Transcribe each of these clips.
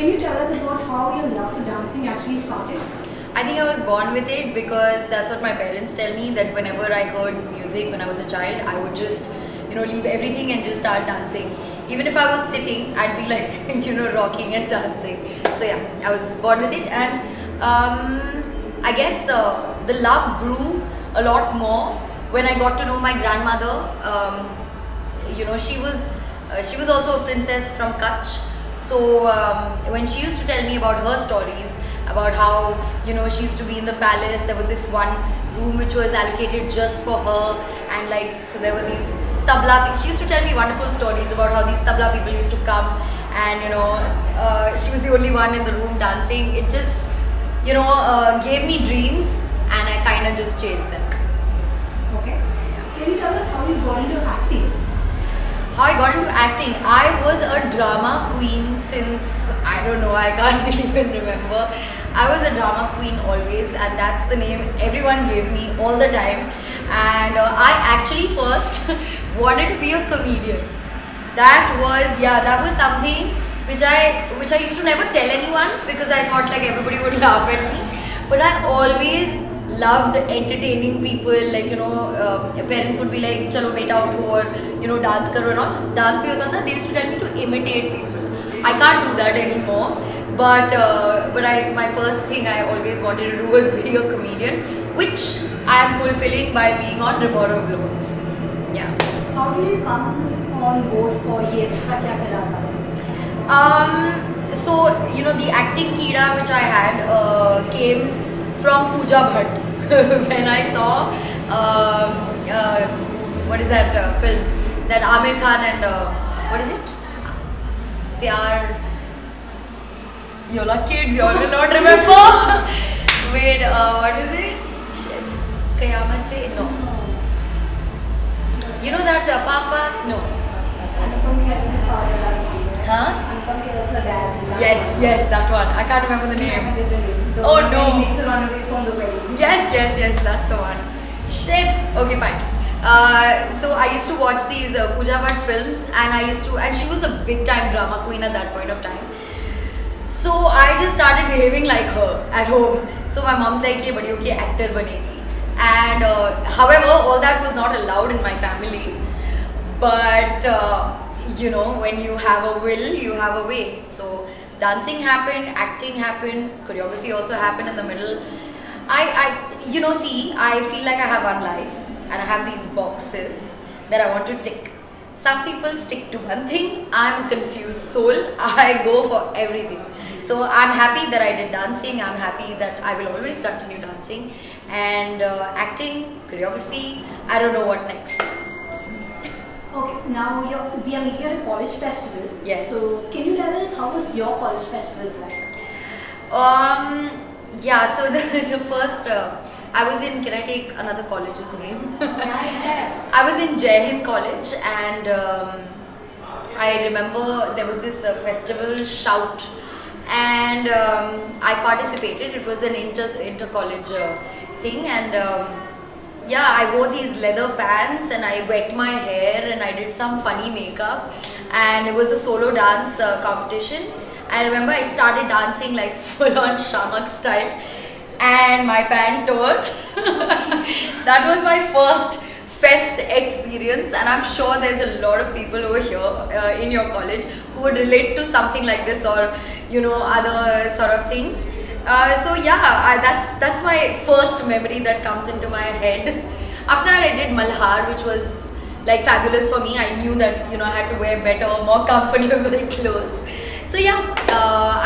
Can you tell us about how your love for dancing actually started? I think I was born with it because that's what my parents tell me, that whenever I heard music when I was a child, I would just, leave everything and just start dancing. Even if I was sitting, I'd be like, rocking and dancing. So yeah, I was born with it, and I guess the love grew a lot more when I got to know my grandmother. She was also a princess from Kutch. So when she used to tell me about her stories, about how she used to be in the palace, there was this one room which was allocated just for her, and so there were these tabla. She used to tell me wonderful stories about how these tabla people used to come, and she was the only one in the room dancing. It just gave me dreams, and I kind of just chased them. Okay. Can you tell us how you got into acting? How I got into acting? I was a drama queen since, I don't know, I can't even remember. I was a drama queen always, and that's the name everyone gave me all the time. And I actually first wanted to be a comedian. That was something which I used to never tell anyone, because I thought like everybody would laugh at me. But I always loved entertaining people. Parents would be like, chalo beta utho aur dance karo and all. Dance bhi hota tha. They used to tell me to imitate people. I can't do that anymore, but my first thing I always wanted to do was being a comedian, which I am fulfilling by being on Remoro Vlogs. Yeah. How did you come on board for Ye Rishta Kya Kehlata Hai? So the acting keeda which I had came from Pooja Bhatt. When I saw what is that film, that Aamir Khan and what is it? Pyar. Yola kids, you all will not remember. Wait, what is it? Shit. Qayamat se no. You know that Papa? No. Anupam Kher is a father. Huh? Anupam Kher is a dad. Yes, that one. I can't remember the name. The Oh one no. He makes a run away from the wedding. Yes, that's the one. Shit. Okay, fine. So I used to watch these Pooja Bhatt films, and she was a big time drama queen at that point of time. So I just started behaving like her at home. So my mom's like, "Ye badi okay actor banegi," and however, all that was not allowed in my family. But when you have a will, you have a way. So dancing happened, acting happened, choreography also happened in the middle. I feel like I have one life, and I have these boxes that I want to tick. Some people stick to one thing. I'm a confused soul. I go for everything. So I'm happy that I did dancing. I'm happy that I will always continue dancing, and acting, choreography. I don't know what next. Okay, now we are meeting at a college festival. Yes. So can you tell us how was your college festivals like? Yeah, so the first, I was in, can I take another college's name? I was in Jai Hind College, and I remember there was this festival, Shout, and I participated. It was an inter-college thing, and I wore these leather pants, and I wet my hair, and I did some funny makeup, and it was a solo dance competition. I remember I started dancing like full on Shamak style, and my pant tore. That was my first fest experience, and I'm sure there's a lot of people over here in your college who would relate to something like this, or other sort of things. So yeah, that's my first memory that comes into my head. After that, I did Malhar, which was like fabulous for me. I knew that I had to wear better, more comfortable clothes. So yeah,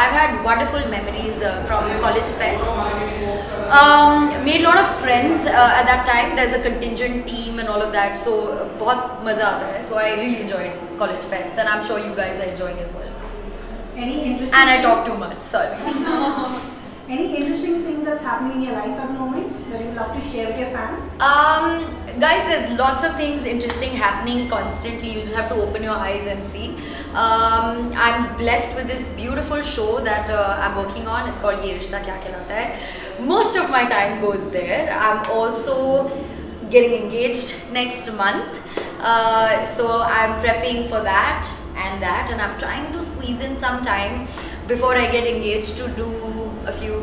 I've had wonderful memories from college fest. Made a lot of friends at that time. There's a contingent team and all of that, so बहुत मजा आता है. So I really enjoyed college fest, and I'm sure you guys are enjoying as well. Any interesting? And I talk too much. Sorry. Any interesting thing that's happening in your life at the moment that you'd love to share with your fans? Guys, there's lots of things interesting happening constantly. You just have to open your eyes and see. I'm blessed with this beautiful show that I'm working on. It's called Ye Rishta Kya Kehlata Hai. Most of my time goes there. I'm also getting engaged next month. So I'm prepping for that, and I'm trying to squeeze in some time before I get engaged to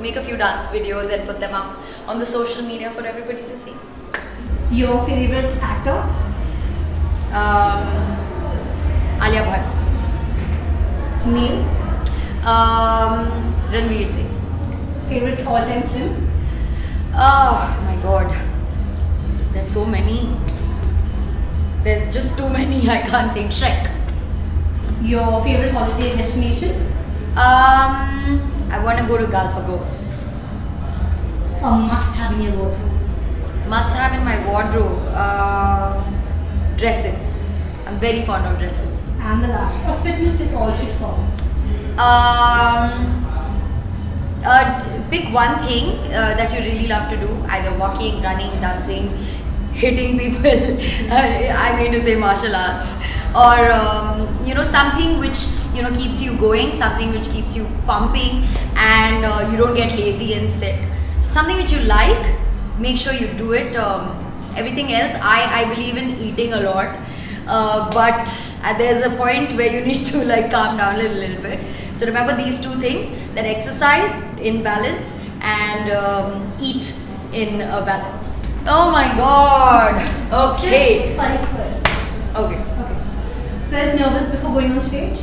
make a few dance videos and put them up on the social media for everybody to see. Your favorite actor? Alia Bhatt. Male? Ranveer Singh. Favorite all-time film? Oh my god. There's so many. There's just too many, I can't think. Shrek. Your favorite holiday destination? I want to go to Galapagos. A must-have in your wardrobe? Must have in my wardrobe. Dresses. I'm very fond of dresses. And the last, a fitness tip all should follow. Pick one thing that you really love to do, either walking, running, dancing, hitting people, I mean to say martial arts, or something which keeps you going, something which keeps you pumping, and you don't get lazy and sit. Something which you like, make sure you do it. Everything else, I believe in eating a lot, but there's a point where you need to calm down a little bit. So remember these two things, that exercise in balance and eat in a balance. Oh my god. Okay. Just 5 questions. Okay. Felt nervous before going on stage?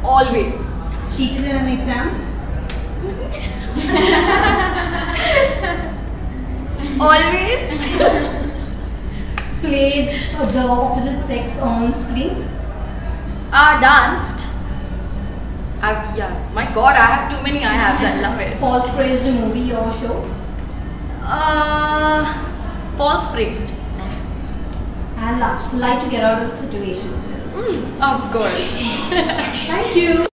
Always. Cheated in an exam? Always. Played the opposite sex on screen? Danced. Yeah, my god, I have too many I have. I love it. False praised a movie or show? False praised. And last, lie to get out of the situation. Of course. Thank you.